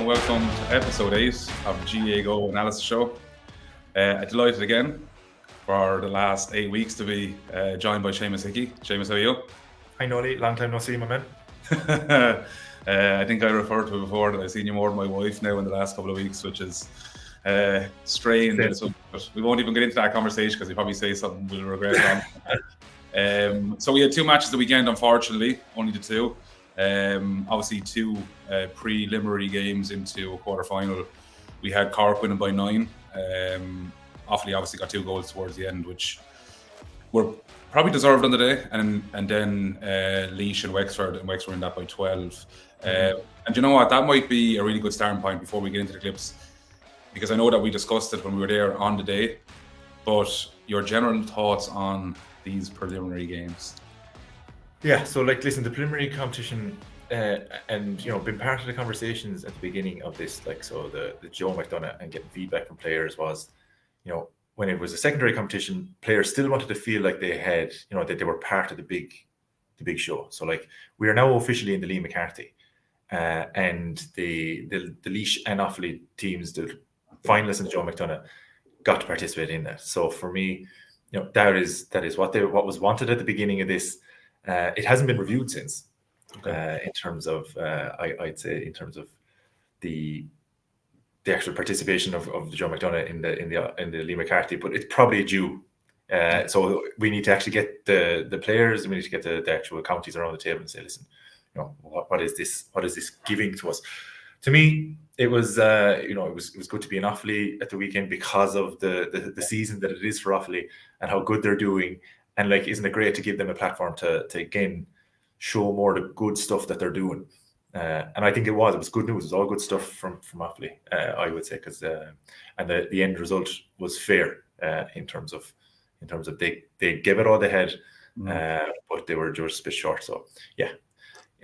and welcome to episode 8 of the Gaago Analysis Show. Delighted again for the last 8 weeks to be joined by Seamus Hickey. Seamus, how are you? Hi Noel, long time no see, my man. I think I referred to it before that I've seen you more than my wife now in the last couple of weeks, which is strange. But we won't even get into that conversation because you probably say something we'll regret on. So we had 2 matches the weekend, unfortunately, only the 2. Obviously 2 preliminary games into a quarter-final. We had Cork winning by 9. Offaly obviously got 2 goals towards the end, which were probably deserved on the day, and then Laois and Wexford win that by 12. And you know what, that might be a really good starting point before we get into the clips, because I know that we discussed it when we were there on the day, but your general thoughts on these preliminary games? Yeah, so listen, the preliminary competition and been part of the conversations at the beginning of this, so the Joe McDonough and getting feedback from players was, when it was a secondary competition, players still wanted to feel like they had, that they were part of the big show. So we are now officially in the Lee McCarthy, and the Laois and Offaly teams, the finalists and Joe McDonough, got to participate in that. So for me, that is what was wanted at the beginning of this. It hasn't been reviewed since, in terms of I'd say in terms of the actual participation of Joe McDonough in the Lee McCarthy, but it's probably due. So we need to actually get the players, we need to get the actual counties around the table and say, listen, what is this? What is this giving to us? To me, it was it was good to be in Offaly at the weekend because of the season that it is for Offaly and how good they're doing. And isn't it great to give them a platform to again show more the good stuff that they're doing? And I think it was good news. It was all good stuff from Offaly, I would say, because and the end result was fair in terms of they gave it all they had, but they were just a bit short. So yeah,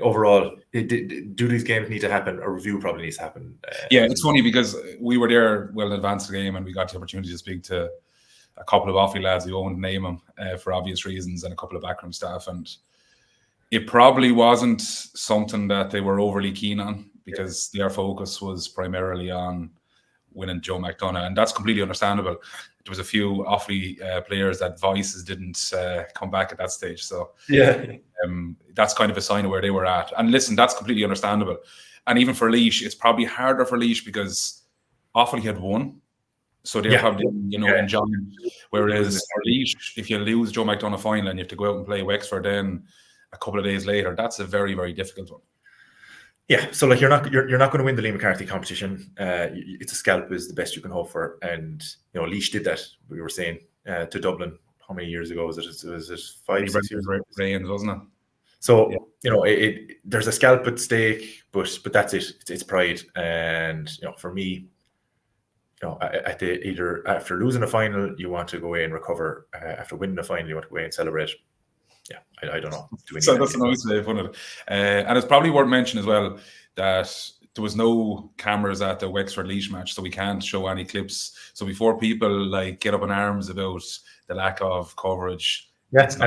overall, do these games need to happen? A review probably needs to happen. Yeah, it's funny because we were there well in advance of the game, and we got the opportunity to speak to a couple of Offaly lads who won't name them for obvious reasons, and a couple of backroom staff, and it probably wasn't something that they were overly keen on because their focus was primarily on winning Joe McDonough, and that's completely understandable. There was a few Offaly players that voices didn't come back at that stage, so that's kind of a sign of where they were at. And listen, that's completely understandable. And even for Laois, it's probably harder for Laois because Offaly had won. So they're probably, enjoying. Whereas for Laois, if you lose Joe McDonough final and you have to go out and play Wexford then a couple of days later, that's a very, very difficult one. Yeah, so you're not going to win the Lee McCarthy competition. It's a scalp is the best you can hope for, and Laois did that. We were saying to Dublin, how many years ago was it? Was it 5, 6 years ago? Wasn't it? So there's a scalp at stake, but that's it. It's pride, and for me, either after losing a final, you want to go away and recover. After winning a final, you want to go away and celebrate. Yeah, I don't know. So that's a nice way of putting it. And it's probably worth mentioning as well that there was no cameras at the Wexford-Laois match, so we can't show any clips. So before people get up in arms about the lack of coverage, that's a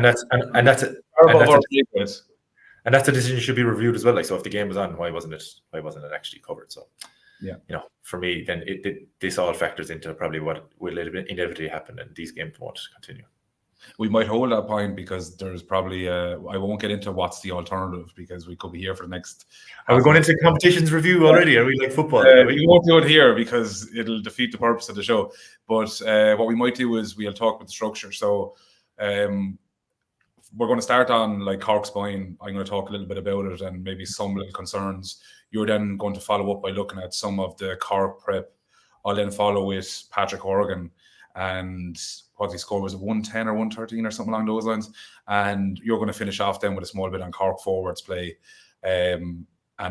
decision should be reviewed as well. So if the game was on, why wasn't it actually covered? So yeah, for me, then this all factors into probably what will inevitably happen, and these games won't continue. We might hold that point because there's probably I won't get into what's the alternative because we could be here for the next. Are we going into competitions review already? Are we like football? We won't do it here because it'll defeat the purpose of the show. But what we might do is we'll talk about the structure. So we're going to start on Cork Spine. I'm going to talk a little bit about it and maybe some little concerns. You're then going to follow up by looking at some of the Cork prep. I'll then follow with Patrick Horgan and what he scored, was it 110 or 113 or something along those lines, and you're going to finish off then with a small bit on Cork forwards play, and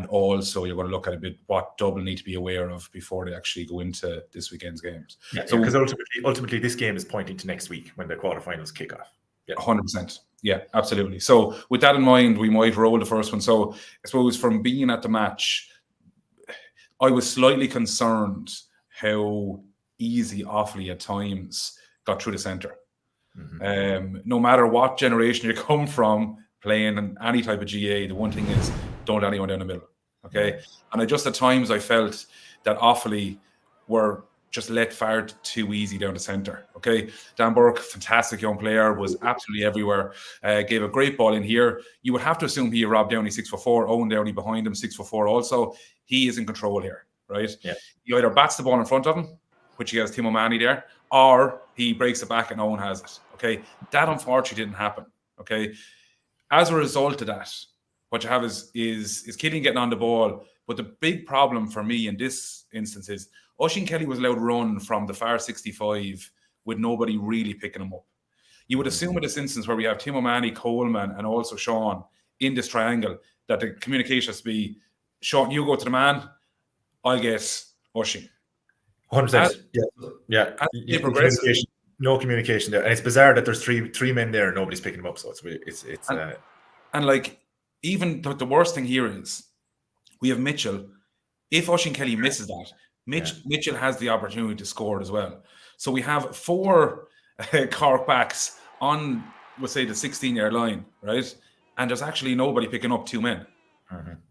also you're going to look at a bit what Dublin need to be aware of before they actually go into this weekend's games. So because ultimately this game is pointing to next week when the quarterfinals kick off. 100%. Yeah, absolutely. So with that in mind, we might roll the first one. So I suppose from being at the match, I was slightly concerned how easy Offaly at times got through the centre. No matter what generation you come from playing in any type of GA, the one thing is don't let anyone down the middle. Okay, and at times I felt that Offaly were just let far too easy down the centre. Okay, Dan Burke, fantastic young player, was absolutely everywhere. Gave a great ball in here. You would have to assume he Rob Downey 6'4", Owen Downey behind him 6'4" also. He is in control here, right? Yeah. He either bats the ball in front of him, which he has Tim O'Mahony there, or he breaks it back and Owen has it. Okay, that unfortunately didn't happen. Okay, as a result of that, what you have is Killian getting on the ball. But the big problem for me in this instance is Oisín Kelly was allowed to run from the far 65 with nobody really picking him up. You would assume in this instance where we have Tim O'Mahony, Coleman, and also Sean in this triangle that the communication has to be, Sean, you go to the man, I'll get Oisín. 100%. Yeah. No communication there, and it's bizarre that there's three men there and nobody's picking them up. So it's and like even the worst thing here is we have Mitchell. If Oisín Kelly misses that, Mitchell has the opportunity to score it as well. So we have 4 Cork backs on, we'll say, the 16-yard line, right? And there's actually nobody picking up 2 men,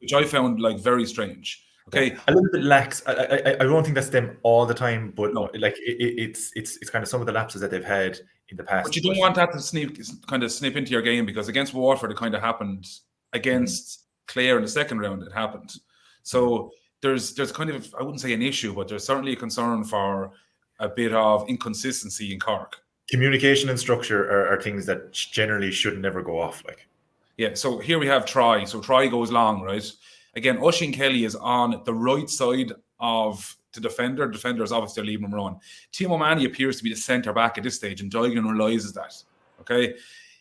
which I found like very strange. Okay, a little bit lax. I don't think that's them all the time, but no, like it's kind of some of the lapses that they've had in the past. But you don't want that to snip into your game, because against Waterford it kind of happened. Against Clare in the second round it happened. So there's kind of, I wouldn't say an issue, but there's certainly a concern for a bit of inconsistency in Cork. Communication and structure are things that generally should never go off. Like, yeah. So here we have Troy. So Troy goes long, right? Again, Oisín Kelly is on the right side of the defender. The defender is obviously leaving him run. Tim O'Mahony appears to be the centre back at this stage, and Duigan realises that. Okay,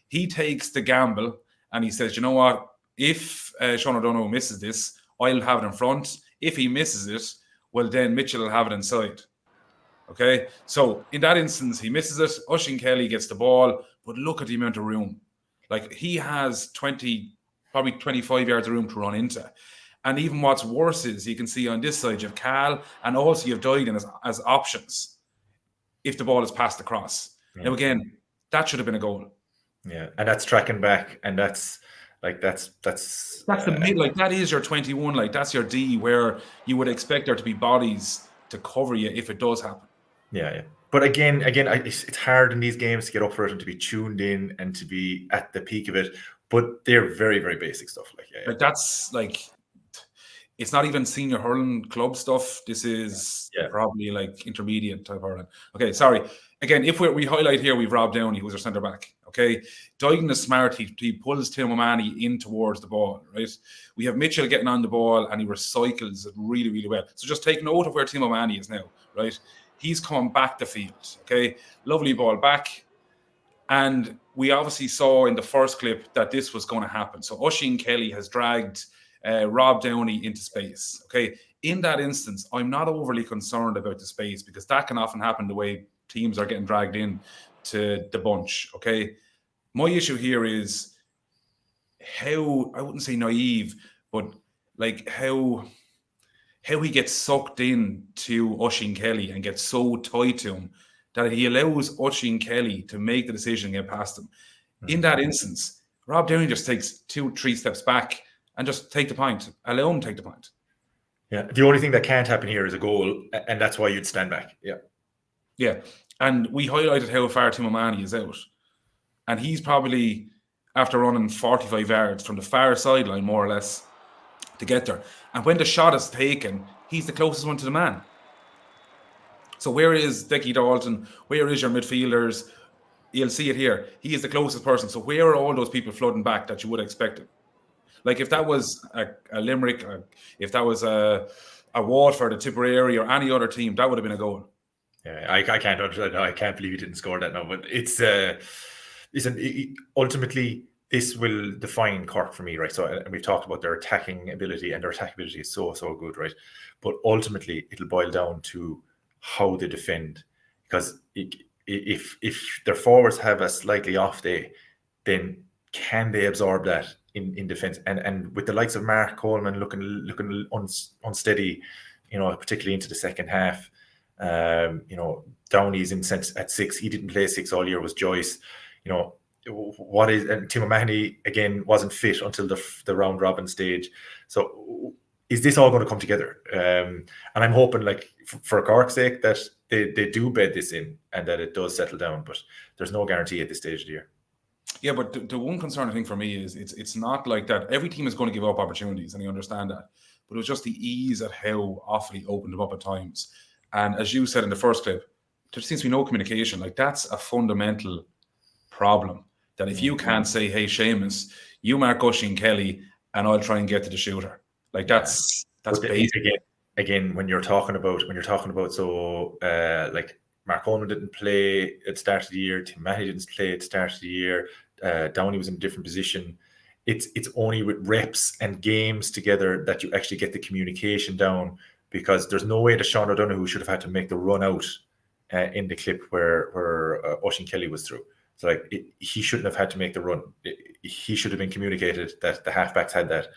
he takes the gamble and he says, you know what? If Sean O'Donoghue misses this, I'll have it in front. If he misses it, well, then Mitchell will have it inside. Okay, so in that instance, he misses it. Oisín Kelly gets the ball, but look at the amount of room. Like, he has probably 25 yards of room to run into. And even what's worse is you can see on this side, you have Cal and also you have Duigan as options if the ball is passed across. Yeah. Now, again, that should have been a goal. Yeah, and that's tracking back, and that's the mid, like that is your 21, like that's your D, where you would expect there to be bodies to cover you if it does happen. Yeah. But again, it's hard in these games to get up for it and to be tuned in and to be at the peak of it. But they're very, very basic stuff. Like that's like, it's not even senior hurling club stuff. This is probably like intermediate type hurling. Okay, sorry. Again, if we highlight here, we've Rob Downey, who's our centre back. Okay, Duigan is smart. He pulls Tim O'Mahony in towards the ball, right? We have Mitchell getting on the ball and he recycles it really, really well. So just take note of where Tim O'Mahony is now, right? He's coming back the field. Okay, lovely ball back. And we obviously saw in the first clip that this was going to happen. So Oisín Kelly has dragged Rob Downey into space. Okay, in that instance, I'm not overly concerned about the space because that can often happen the way teams are getting dragged in to the bunch. Okay, my issue here is how, I wouldn't say naive, but like how he gets sucked in to Oisín Kelly and gets so tied to him that he allows Oisín Kelly to make the decision and get past him. In that instance, Rob Downey just takes 2-3 steps back and just take the point. Allow him to take the point. Yeah, the only thing that can't happen here is a goal, and that's why you'd stand back. Yeah, and we highlighted how far Tim O'Mahony is out. And he's probably, after running 45 yards from the far sideline, more or less, to get there. And when the shot is taken, he's the closest one to the man. So where is Dickie Dalton? Where is your midfielders? You'll see it here. He is the closest person. So where are all those people flooding back that you would expect it? Like if that was a Limerick, if that was a Waterford, a Tipperary, or any other team, that would have been a goal. Yeah, I can't believe he didn't score that now. But it's ultimately this will define Cork for me, right? So, and we've talked about their attacking ability, and their attacking ability is so good, right? But ultimately, it'll boil down to how they defend, because if their forwards have a slightly off day, then can they absorb that in defence? And with the likes of Mark Coleman looking unsteady, particularly into the second half, Downey's in at 6. He didn't play 6 all year. Was Joyce, and Tim O'Mahony again wasn't fit until the round robin stage. So is this all going to come together? And I'm hoping, like, for Cork's sake, that they do bed this in and that it does settle down. But there's no guarantee at this stage of the year. Yeah, but the one concerning thing for me is it's not like that. Every team is going to give up opportunities, and I understand that. But it was just the ease at how Offaly opened them up at times. And as you said in the first clip, there seems to be no communication. Like, that's a fundamental problem. That if you can't say, "Hey, Seamus, you mark Oisin Kelly, and I'll try and get to the shooter," like that's basic. Again, when you're talking about so like Mark Coleman didn't play at the start of the year, Tim Mahoney didn't play at the start of the year, Downey was in a different position. It's only with reps and games together that you actually get the communication down, because there's no way that Sean O'Donoghue should have had to make the run out in the clip where Oisin Kelly was through. So like he shouldn't have had to make the run. He should have been communicated that the halfbacks had that,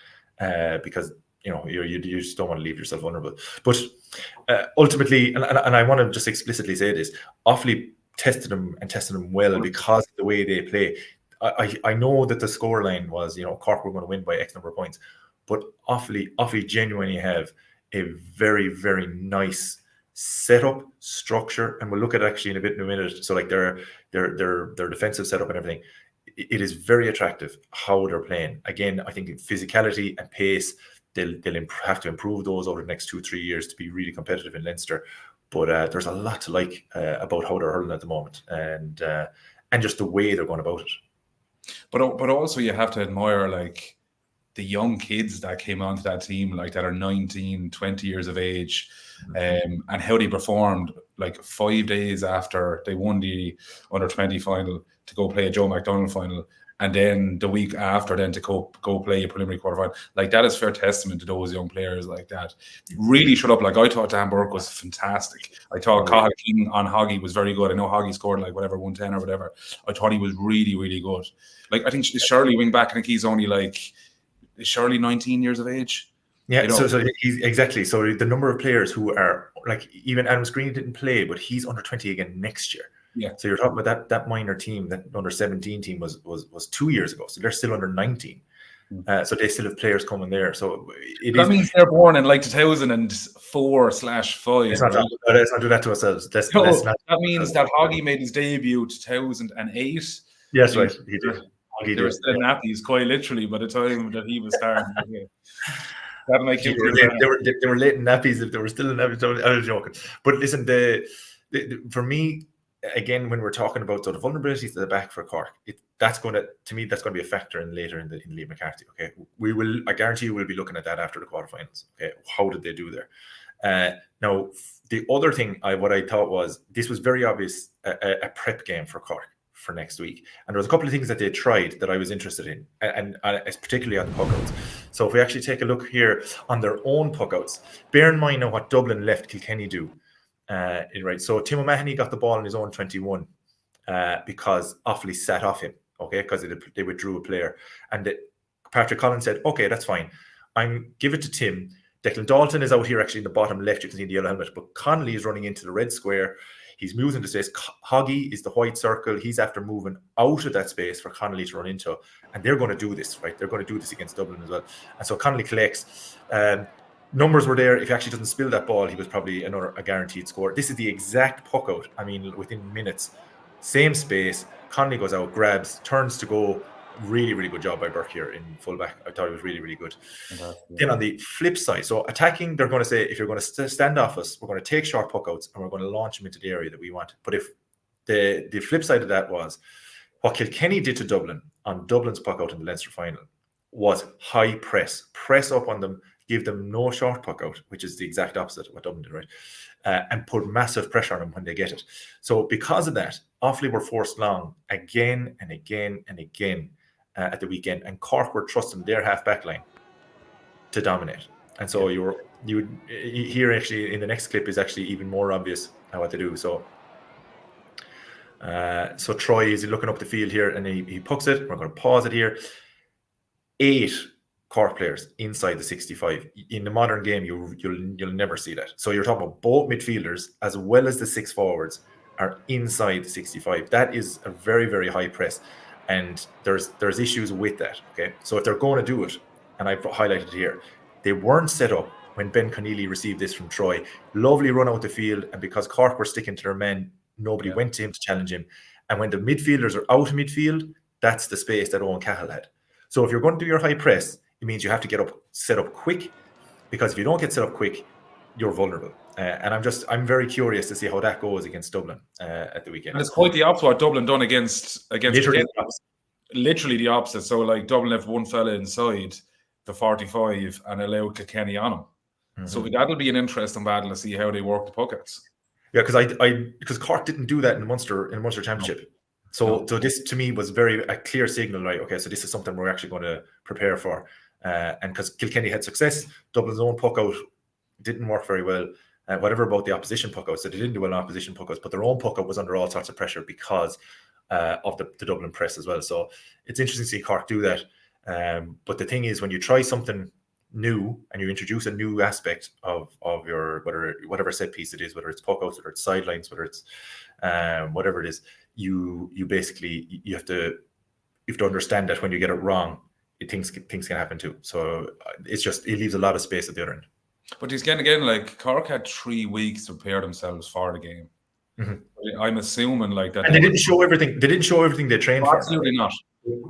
because you just don't want to leave yourself vulnerable. But ultimately, and I want to just explicitly say this, Offaly tested them well because of the way they play. I know that the scoreline was, Cork were going to win by X number of points, but Offaly genuinely have a very, very nice setup, structure, and we'll look at it actually in a minute. So like their defensive setup and everything, it is very attractive how they're playing. Again, I think in physicality and pace, they'll have to improve those over the next 2-3 years to be really competitive in Leinster. But there's a lot to like about how they're hurling at the moment, and just the way they're going about it. But also you have to admire like the young kids that came onto that team, like that are 19, 20 years of age, and how they performed like 5 days after they won the under-20 final to go play a Joe McDonald final, and then the week after then to go play a preliminary quarterfinal. Like, that is fair testament to those young players like that. Really shut up. Like, I thought Dan Burke was fantastic. I thought Cathal King on Hoggy was very good. I know Hoggy scored like 110 or whatever. I thought he was really, really good. Like, I think Shirley wing back, I think he's only is Shirley 19 years of age? Yeah, so he's exactly. So the number of players who are like, even Adam Screen didn't play, but he's under 20 again next year. Yeah. So you're talking about that minor team, that under 17 team was 2 years ago. So they're still under 19. So they still have players coming there. So that means they're born in like 2004/5. Let's not do that to ourselves. That means that Hoggy made his debut 2008. Yes, right. He did. They were still nappies, quite literally, by the time that he was starting. They were late in nappies if they were still in nappies. I was joking. But listen, for me, again, when we're talking about the vulnerabilities at the back for Cork, that's going to be a factor later in Liam McCarthy. Okay, I guarantee you we'll be looking at that after the quarterfinals. Okay, how did they do there? Now, the other thing what I thought was, this was very obvious a prep game for Cork for next week, and there was a couple of things that they tried that I was interested in, and particularly on the puckouts. So if we actually take a look here on their own puckouts, bear in mind now what Dublin left Kilkenny do. Right, so Tim O'Mahony got the ball in his own 21 because Offaly sat off him, okay, because they withdrew a player, and Patrick Collins said, okay, that's fine, give it to Tim. Declan Dalton is out here actually in the bottom left, you can see the yellow helmet, but Connolly is running into the red square. He's moving to space. Hoggy is the white circle. He's after moving out of that space for Connolly to run into, and they're going to do this, right? They're going to do this against Dublin as well. And so Connolly collects. Numbers were there. If he actually doesn't spill that ball, he was probably a guaranteed score. This is the exact puck out. I mean, within minutes, same space. Connolly goes out, grabs, turns to go. Really, really good job by Burke here in fullback. I thought he was really, really good. Then on the flip side, so attacking, they're going to say, if you're going to stand off us, we're going to take short puck outs and we're going to launch them into the area that we want. But if the flip side of that was what Kilkenny did to Dublin on Dublin's puck out in the Leinster final was high press up on them, give them no short puck out, which is the exact opposite of what Dublin did, right? And put massive pressure on them when they get it. So because of that, Offaly were forced long again and again and again at the weekend, and Cork were trusting their half-back line to dominate. And so you would hear actually in the next clip is actually even more obvious what they do. So Troy is looking up the field here, and he pucks it. We're going to pause it here. 8 Cork players inside the 65. In the modern game, you'll never see that. So you're talking about both midfielders as well as the 6 forwards are inside the 65. That is a very, very high press. And there's issues with that, okay? So if they're going to do it, and I've highlighted here, They weren't set up when Ben Conneely received this from Troy. Lovely run out the field, and because Cork were sticking to their men, nobody went to him to challenge him. And when the midfielders are out of midfield, that's the space that Owen Cahill had. So if you're going to do your high press, it means you have to get set up quick, because if you don't get set up quick, you're vulnerable. And I'm very curious to see how that goes against Dublin at the weekend. And it's quite the opposite what Dublin done against literally the opposite. So like Dublin left one fella inside the 45 and allowed Kilkenny on him. Mm-hmm. So that'll be an interesting battle to see how they work the puckouts. Yeah, because Cork didn't do that in the Munster Championship. So this to me was a clear signal, right? Okay, so this is something we're actually going to prepare for. And because Kilkenny had success, Dublin's own puckout didn't work very well. Whatever about the opposition puckouts, so they didn't do well on opposition puckouts, but their own puckout was under all sorts of pressure because of the Dublin press as well. So it's interesting to see Cork do that. But the thing is, when you try something new and you introduce a new aspect of your whatever set piece it is, whether it's puckouts, whether it's sidelines, whether it's whatever it is, you basically you have to understand that when you get it wrong, things can happen too. So it leaves a lot of space at the other end. But he's again, like Cork had 3 weeks to prepare themselves for the game. Mm-hmm. I'm assuming like that, and they didn't show everything. They didn't show everything they trained for. Absolutely not.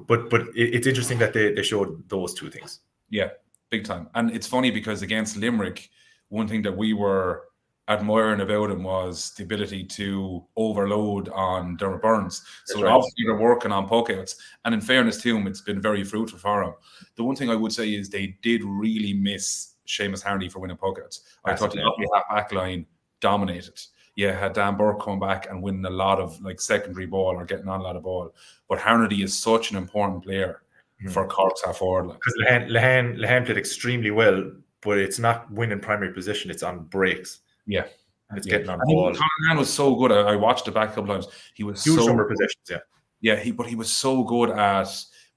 But it's interesting that they showed those two things. Yeah, big time. And it's funny because against Limerick, one thing that we were admiring about him was the ability to overload on Dermot Burns. So obviously they're working on puckouts. And in fairness to him, it's been very fruitful for him. The one thing I would say is they did really miss Seamus Harney for winning puckouts. I thought the Offaly back line dominated. Yeah, had Dan Burke come back and win a lot of like secondary ball or getting on a lot of ball. But Harnedy is such an important player for Cork's half forward. Because Lehane played extremely well, but it's not winning primary position, it's on breaks. Yeah. And it's getting on ball. Conor was so good. I watched it back a couple of times. He was huge so number of possessions, yeah. But he was so good at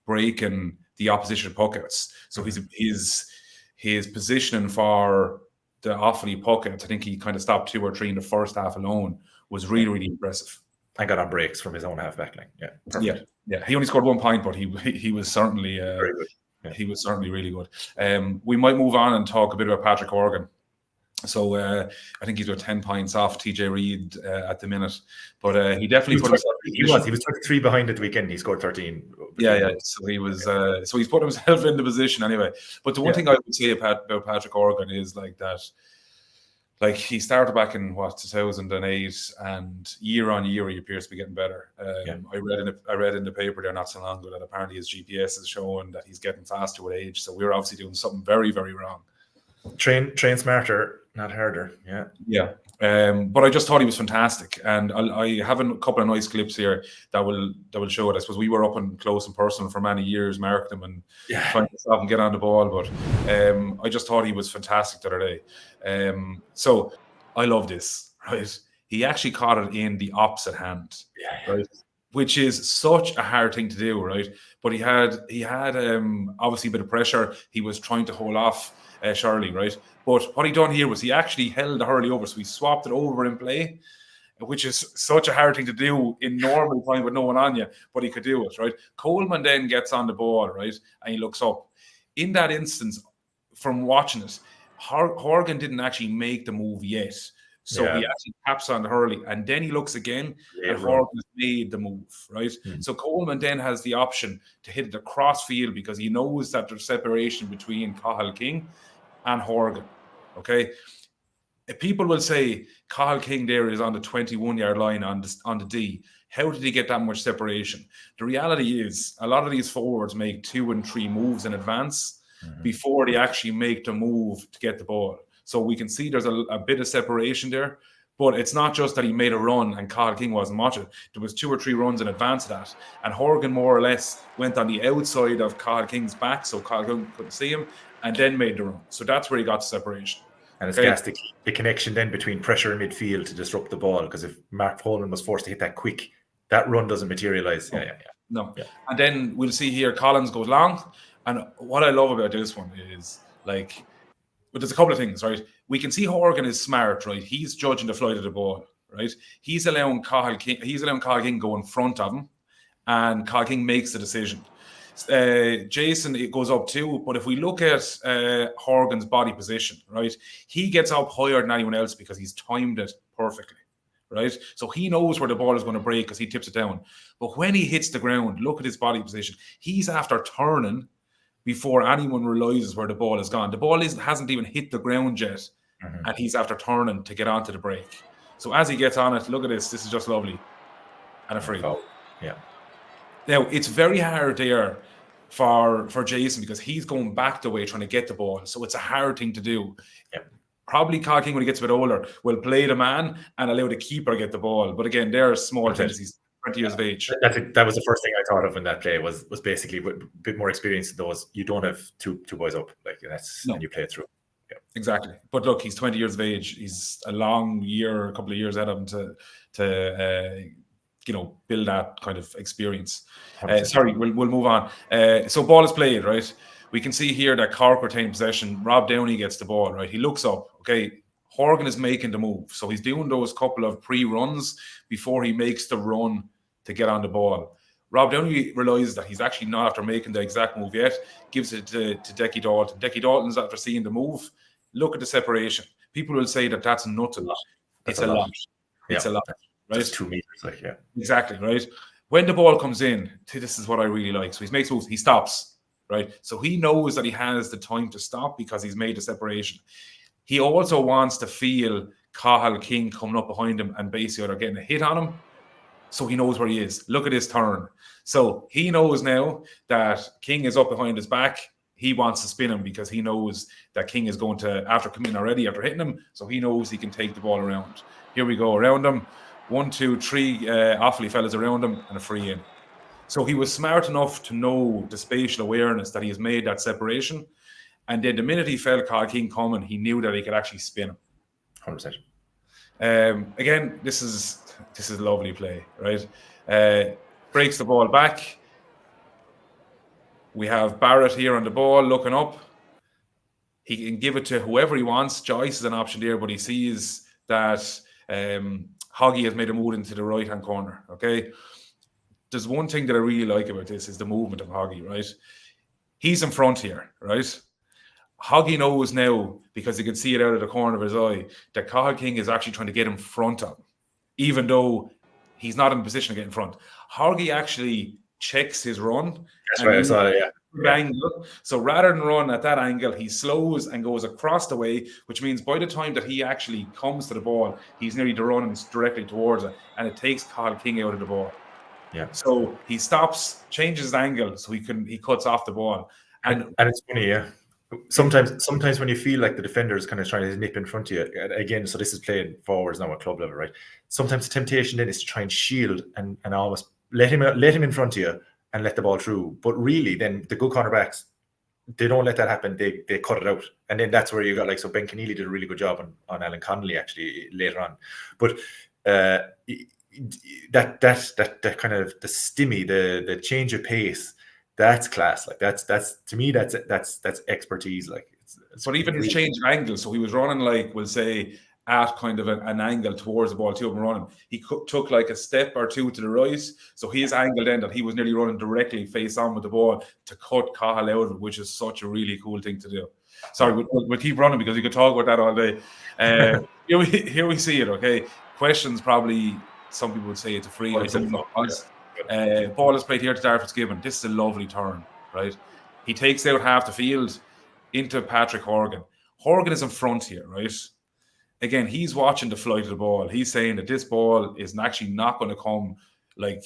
breaking the opposition puckouts. So his positioning for the Offaly puckouts, I think he kind of stopped 2 or 3 in the first half alone, was really, really impressive. I got on breaks from his own half back line. Yeah. Perfect. Yeah. He only scored 1 point, but he was certainly very good. Yeah. He was certainly really good. We might move on and talk a bit about Patrick Horgan. So I think he's got 10 points off TJ Reid at the minute, but he definitely he was 23 behind at the weekend. He scored 13. Yeah. So he was. So he's put himself in the position anyway. But the one thing I would say about Patrick Horgan is like that. Like he started back in 2008, and year on year he appears to be getting better. I read in the paper there not so long ago that apparently his GPS is showing that he's getting faster with age. So we're obviously doing something very, very wrong. Train smarter, not harder. Yeah. But I just thought he was fantastic, and I have a couple of nice clips here that will show it. I suppose we were up and close and personal for many years, marking him and trying to stop and get on the ball. But I just thought he was fantastic the other day. So I love this. Right, he actually caught it in the opposite hand. Right, which is such a hard thing to do. Right, but he had obviously a bit of pressure. He was trying to hold off Shirley, right? But what he done here was he actually held the hurley over, so he swapped it over in play, which is such a hard thing to do in normal time with no one on you, but he could do it, right? Coleman then gets on the ball, right? And he looks up. In that instance, from watching it, Horgan didn't actually make the move yet. So he actually taps on the hurley, and then he looks again, and Horgan has made the move, right? Mm-hmm. So Coleman then has the option to hit it across field because he knows that there's separation between Cahill King and Horgan, okay? If people will say Cahill King there is on the 21-yard line on the D. How did he get that much separation? The reality is a lot of these forwards make 2 and 3 moves in advance before they actually make the move to get the ball. So we can see there's a bit of separation there, but it's not just that he made a run and Cahill King wasn't watching. There was 2 or 3 runs in advance of that, and Horgan more or less went on the outside of Cahill King's back, so Cahill King couldn't see him, and then made the run. So that's where he got the separation. And it's the connection then between pressure in midfield to disrupt the ball, because if Mark Poland was forced to hit that quick, that run doesn't materialise. No. And then we'll see here Collins goes long, and what I love about this one is like, but there's a couple of things, right? We can see Horgan is smart, right? He's judging the flight of the ball, right? He's allowing Cahill King go in front of him, and Cahill King makes the decision. Jason, it goes up too. But if we look at Horgan's body position, right, he gets up higher than anyone else because he's timed it perfectly, right? So he knows where the ball is going to break because he tips it down. But when he hits the ground, look at his body position. He's after turning before anyone realizes where the ball has gone. The ball hasn't even hit the ground yet, and he's after turning to get onto the break. So as he gets on it, look at this. This is just lovely. And a free. Yeah. Now, it's very hard there for Jason because he's going back the way trying to get the ball. So it's a hard thing to do. Yeah. Probably Cathal King, when he gets a bit older, will play the man and allow the keeper get the ball. But again, they're small changes. He's 20 years of age. That was the first thing I thought of in that play was basically a bit more experience than those. You don't have two boys up, like and you play it through. Yeah. Exactly. But look, he's 20 years of age. He's a couple of years ahead of him to build that kind of experience. Sorry, we'll move on. So ball is played, right? We can see here that Cork retain possession. Rob Downey gets the ball, right? He looks up. Okay, Horgan is making the move. So he's doing those couple of pre-runs before he makes the run to get on the ball. Rob Downey realizes that he's actually not after making the exact move yet, gives it to Decky Dalton. Decky Dalton's after seeing the move. Look at the separation. People will say that that's nothing. It's a lot. It's a lot. Right? Just 2 meters, Exactly, right? When the ball comes in, this is what I really like. So he makes moves, he stops, right? So he knows that he has the time to stop because he's made the separation. He also wants to feel Cathal King coming up behind him and basically either getting a hit on him, so he knows where he is. Look at his turn. So he knows now that King is up behind his back. He wants to spin him because he knows that King is going to, after coming in already, after hitting him, so he knows he can take the ball around. Here we go, around him. 1, 2, 3 Offaly fellas around him and a free in. So he was smart enough to know the spatial awareness that he has made that separation. And then the minute he felt Cathal King coming, he knew that he could actually spin him. 100%. Again, this is lovely play, right? Breaks the ball back. We have Barrett here on the ball looking up. He can give it to whoever he wants. Joyce is an option there, but he sees that Hoggy has made a move into the right-hand corner, okay? There's one thing that I really like about this is the movement of Hoggy, right? He's in front here, right? Hoggy knows now, because he can see it out of the corner of his eye, that Cathal King is actually trying to get in front of him, even though he's not in a position to get in front. Hoggy actually checks his run. That's right, I saw it, Angle. So rather than run at that angle, he slows and goes across the way, which means by the time that he actually comes to the ball, he's nearly running directly towards it, and it takes Cathal King out of the ball. Yeah. So he stops, changes his angle, so he cuts off the ball. And it's funny, yeah. Sometimes when you feel like the defender is kind of trying to nip in front of you, again, so this is playing forwards now at club level, right? Sometimes the temptation then is to try and shield and almost let him in front of you and let the ball through. But really, then the good cornerbacks, they don't let that happen. They cut it out. And then that's where you got, like, so Ben Keneally did a really good job on Alan Connolly actually later on. But that kind of the stimmy, the change of pace, that's class. Like that's to me, that's expertise. Like but even his change of angle, so he was running, like, we'll say, at kind of an angle towards the ball, too, and running. He took like a step or two to the right, so his angle then that he was nearly running directly face on with the ball to cut Cathal out of it, which is such a really cool thing to do. Sorry, we'll keep running because we could talk about that all day. Here we see it, okay? Questions, probably some people would say it's a free. Ball is played here to Darragh Fitzgibbon. This is a lovely turn, right? He takes out half the field into Patrick Horgan. Horgan is in front here, right? Again, he's watching the flight of the ball. He's saying that this ball is actually not going to come like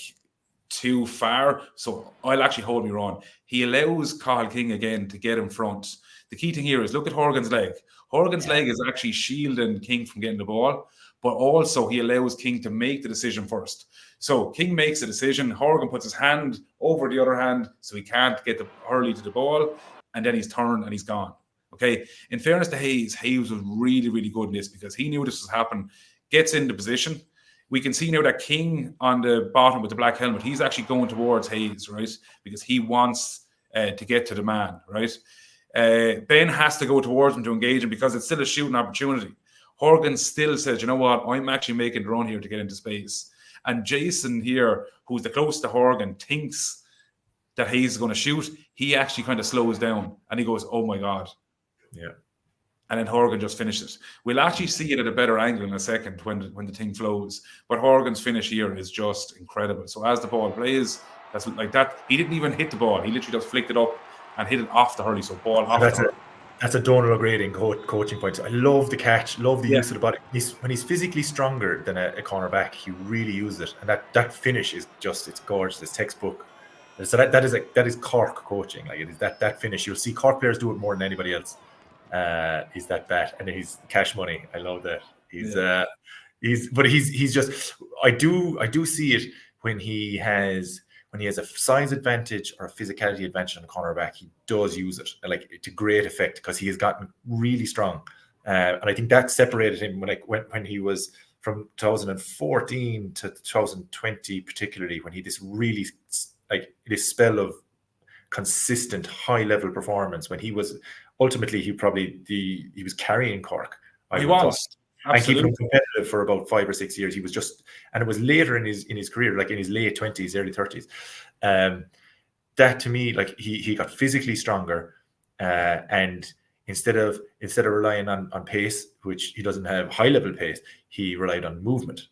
too far, so I'll actually hold me run. He allows Cathal King again to get in front. The key thing here is look at Horgan's leg. Horgan's leg is actually shielding King from getting the ball, but also he allows King to make the decision first. So King makes a decision. Horgan puts his hand over the other hand, so he can't get the Hurley to the ball, and then he's turned and he's gone. Okay, in fairness to Hayes was really, really good in this because he knew this was happening. Gets into position. We can see now that King on the bottom with the black helmet, he's actually going towards Hayes, right? Because he wants to get to the man, right? Ben has to go towards him to engage him because it's still a shooting opportunity. Horgan still says, you know what, I'm actually making the run here to get into space. And Jason here, who's the closest to Horgan, thinks that Hayes is going to shoot, he actually kind of slows down and he goes, oh my God. Yeah. And then Horgan just finishes. We'll actually see it at a better angle in a second when the thing flows. But Horgan's finish here is just incredible. So as the ball plays, that's like that. He didn't even hit the ball. He literally just flicked it up and hit it off the hurley. So ball off the hurley. That's a Donal O'Grady coaching point. So I love the catch, love the use of the body. When he's physically stronger than a cornerback, he really uses it. And that finish is just, it's gorgeous. It's textbook. So that is Cork coaching. Like, it is that finish. You'll see Cork players do it more than anybody else. He's that bat, and he's cash money. I love that. He's just. I do see it when he has a size advantage or a physicality advantage on the cornerback. He does use it like to great effect because he has gotten really strong, and I think that separated him when he was from 2014 to 2020, particularly when he this really like this spell of consistent high level performance when he was. Ultimately, he was carrying Cork. He was. And keeping him competitive for about 5 or 6 years. He was just, and it was later in his career, like in his late 20s, early 30s. That to me, like he got physically stronger, and instead of relying on pace, which he doesn't have high level pace, he relied on movement.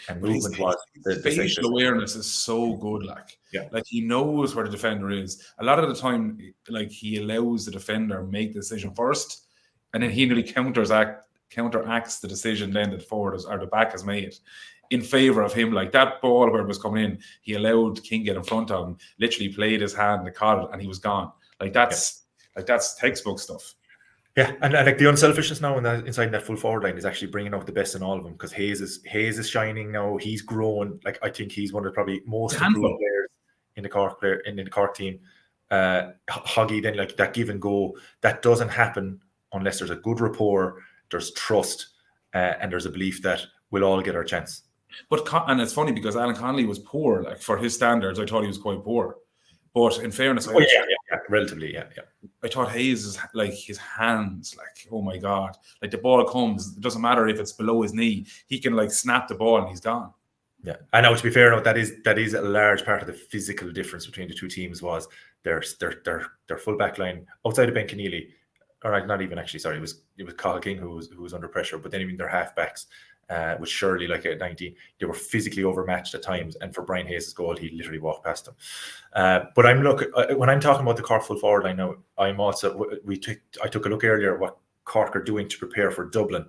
And movement was the facial awareness is so good, like he knows where the defender is. A lot of the time, like he allows the defender make the decision first, and then he nearly counteracts the decision then that forward or the back has made in favor of him. Like that ball where it was coming in, he allowed King get in front of him, literally played his hand, caught it, and he was gone. Like that's textbook stuff. Yeah, and like the unselfishness now inside that full forward line is actually bringing out the best in all of them because Hayes is shining now. He's grown. Like I think he's one of the probably most improved players in the Cork team. Hoggy then like that give and go that doesn't happen unless there's a good rapport, there's trust, and there's a belief that we'll all get our chance. And it's funny because Alan Connolly was poor, like for his standards. I thought he was quite poor. But in fairness, relatively. I thought Hayes is like his hands, like, oh my God. Like the ball comes, it doesn't matter if it's below his knee, he can like snap the ball and he's gone. Yeah. I know, to be fair, that is a large part of the physical difference between the two teams was their full back line outside of Ben Keneally, or not even actually, sorry, it was Cathal King who was under pressure, but then even their halfbacks. With Shirley, like at 19, they were physically overmatched at times, and for Brian Hayes' goal, he literally walked past them. But when I'm talking about the Cork full forward line now, I took a look earlier at what Cork are doing to prepare for Dublin.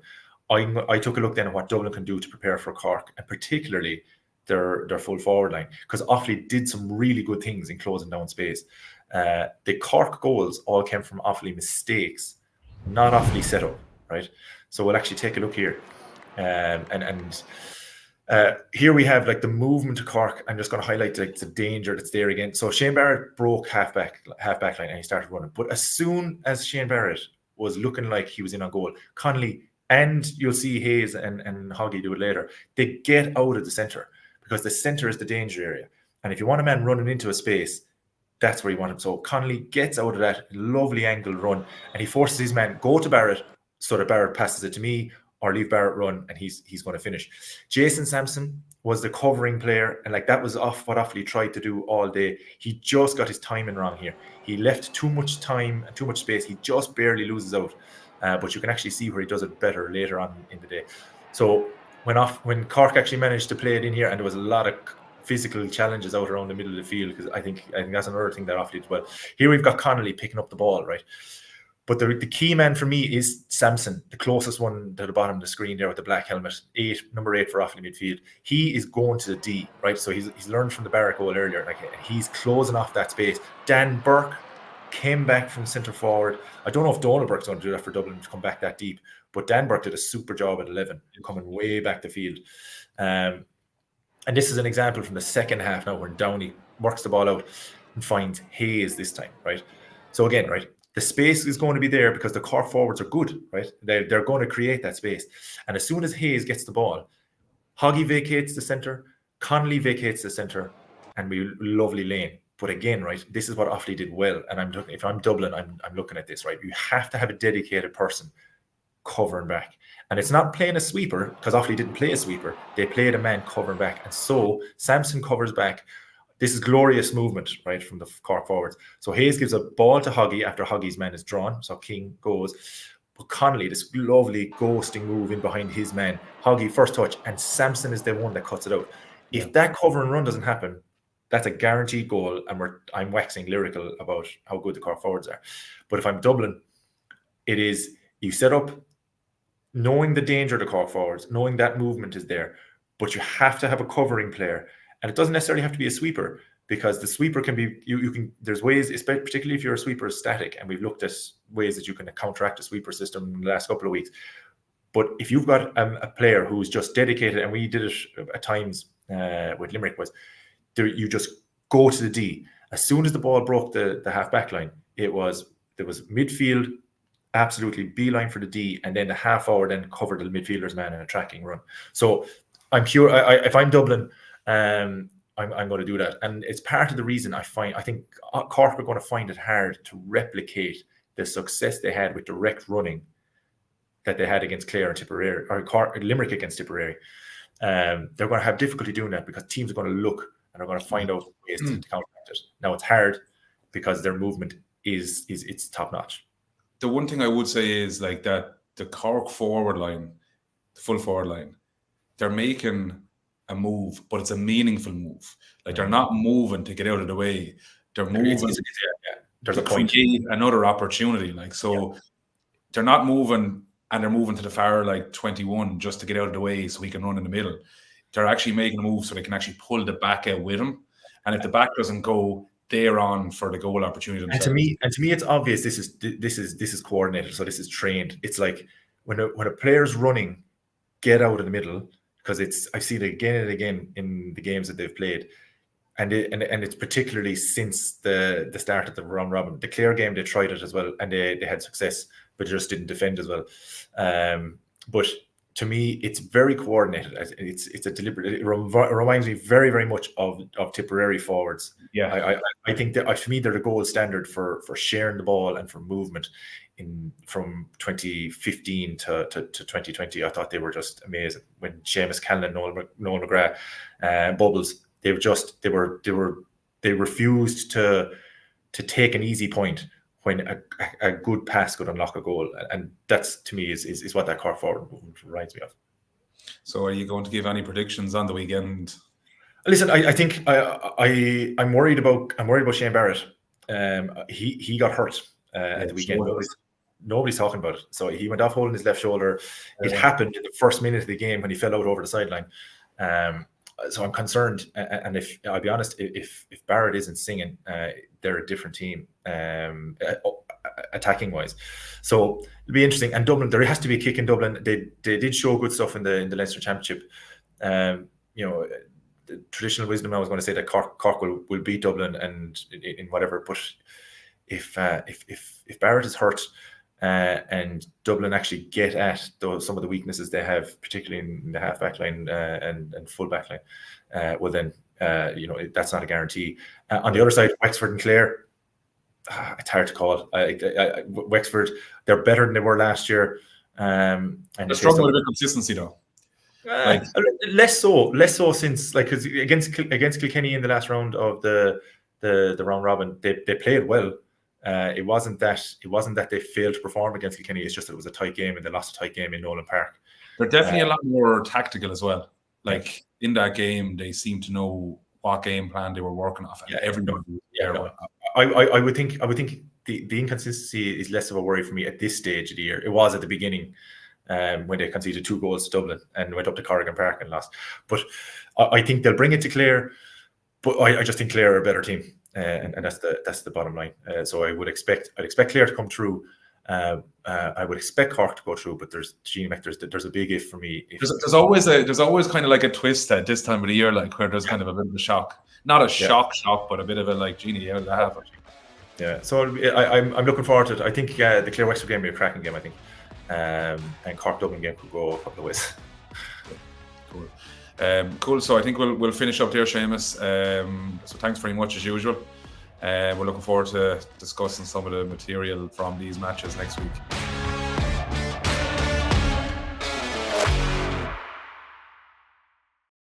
I took a look then at what Dublin can do to prepare for Cork, and particularly their full forward line, because Offaly did some really good things in closing down space. The Cork goals all came from Offaly mistakes, not Offaly setup, right? So we'll actually take a look here. Here we have like the movement to Cork. I'm just going to highlight like the danger that's there again. So Shane Barrett broke halfback line and he started running. But as soon as Shane Barrett was looking like he was in on goal, Connolly, and you'll see Hayes and Hoggy do it later, they get out of the centre because the centre is the danger area. And if you want a man running into a space, that's where you want him. So Connolly gets out of that lovely angle run and he forces his man go to Barrett so that Barrett passes it to me, or leave Barrett run, and he's going to finish. Jason Sampson was the covering player, and like that was off what Offaly tried to do all day. He just got his timing wrong here. He left too much time and too much space. He just barely loses out. But you can actually see where he does it better later on in the day. So when Cork actually managed to play it in here, and there was a lot of physical challenges out around the middle of the field, because I think that's another thing that Offaly did well. Here we've got Connolly picking up the ball, right? But the key man for me is Sampson, the closest one to the bottom of the screen there with the black helmet, number 8 for Offaly midfield. He is going to the D, right? So he's learned from the Barrett goal earlier. Like he's closing off that space. Dan Burke came back from centre forward. I don't know if Donal Burke's going to do that for Dublin to come back that deep, but Dan Burke did a super job at 11, coming way back the field. And this is an example from the second half now when Downey works the ball out and finds Hayes this time, right? So again, right, the space is going to be there because the Cork forwards are good, right? They're going to create that space. And as soon as Hayes gets the ball, Hoggy vacates the centre, Connolly vacates the centre, and we lovely lane. But again, right, this is what Offaly did well. And if I'm Dublin, I'm looking at this, right? You have to have a dedicated person covering back. And it's not playing a sweeper, because Offaly didn't play a sweeper. They played a man covering back. And so Sampson covers back. This is glorious movement, right, from the Cork forwards. So Hayes gives a ball to Hoggy after Hoggy's man is drawn. So King goes. But Connolly, this lovely ghosting move in behind his man. Hoggy, first touch, and Sampson is the one that cuts it out. If that cover and run doesn't happen, that's a guaranteed goal, and I'm waxing lyrical about how good the Cork forwards are. But if I'm Dublin, it is you set up knowing the danger of the Cork forwards, knowing that movement is there, but you have to have a covering player. And it doesn't necessarily have to be a sweeper, because the sweeper can be, you can, there's ways, particularly if your sweeper is static, and we've looked at ways that you can counteract a sweeper system in the last couple of weeks. But if you've got a player who's just dedicated, and we did it at times with Limerick, was there, you just go to the D. As soon as the ball broke the half back line, there was midfield, absolutely beeline for the D, and then the half hour then covered the midfielder's man in a tracking run. So I'm sure if I'm Dublin, I'm going to do that, and it's part of the reason I think Cork are going to find it hard to replicate the success they had with direct running that they had against Clare and Tipperary, or Limerick against Tipperary. They're going to have difficulty doing that because teams are going to look and are going to find out ways to counteract it. Now it's hard because their movement is it's top notch. The one thing I would say is like that the Cork forward line, the full forward line, they're making a move, but it's a meaningful move. Like they're not moving to get out of the way. They're moving. There's a point. Another opportunity. Like so, they're not moving, and they're moving to the far like 21 just to get out of the way so he can run in the middle. They're actually making a move so they can actually pull the back out with him. And if the back doesn't go, they're on for the goal opportunity themselves. And to me, it's obvious this is coordinated. So this is trained. It's like when a player's running, get out of the middle. Because I've seen it again and again in the games that they've played, and it's particularly since the start of the round robin. The Clare game, they tried it as well, and they had success, but just didn't defend as well. But to me, it's very coordinated. It's a deliberate. It reminds me very, very much of Tipperary forwards. Yeah, I think that to me they're the gold standard for sharing the ball and for movement. From 2015 to 2020, I thought they were just amazing. When Seamus Callan, Noel McGrath, Bubbles, they refused to take an easy point when a good pass could unlock a goal, and that's to me is what that Cork forward movement reminds me of. So, are you going to give any predictions on the weekend? Listen, I think I'm worried about Shane Barrett. He got hurt at the weekend. Nobody's talking about it. So he went off holding his left shoulder. It happened in the first minute of the game when he fell out over the sideline. So I'm concerned. And if I'll be honest, if Barrett isn't singing, they're a different team attacking wise. So it'll be interesting. And Dublin, there has to be a kick in Dublin. They did show good stuff in the Leinster Championship. The traditional wisdom, I was going to say that Cork will beat Dublin and in whatever. But if Barrett is hurt, and Dublin actually get at some of the weaknesses they have, particularly in the half back line and full back line, well then that's not a guarantee. On the other side, Wexford and Clare, it's hard to call. Wexford, they're better than they were last year, and they're struggling with consistency though. Less so since because against Kilkenny in the last round of the round robin, they played well. It wasn't that they failed to perform against Kilkenny. It's just that it was a tight game and they lost a tight game in Nolan Park. They're definitely a lot more tactical as well. Like in that game, they seemed to know what game plan they were working off. Everybody. I would think the inconsistency is less of a worry for me at this stage of the year. It was at the beginning when they conceded 2 goals to Dublin and went up to Corrigan Park and lost. But I think they'll bring it to Clare. But I just think Clare are a better team. And that's the bottom line. So I'd expect Clare to come through. I would expect Cork to go through, but there's a big if for me. There's always kind of like a twist at this time of the year, like where there's kind of a bit of a shock, not a shock, but a bit of a like, Genie, how did that happen? Yeah. So I'm looking forward to it. I think the Clare Wexford game will be a cracking game. I think, and Cork Dublin game could go a couple of ways. Cool. Cool. So I think we'll finish up there, Seamus. So thanks very much as usual. We're looking forward to discussing some of the material from these matches next week.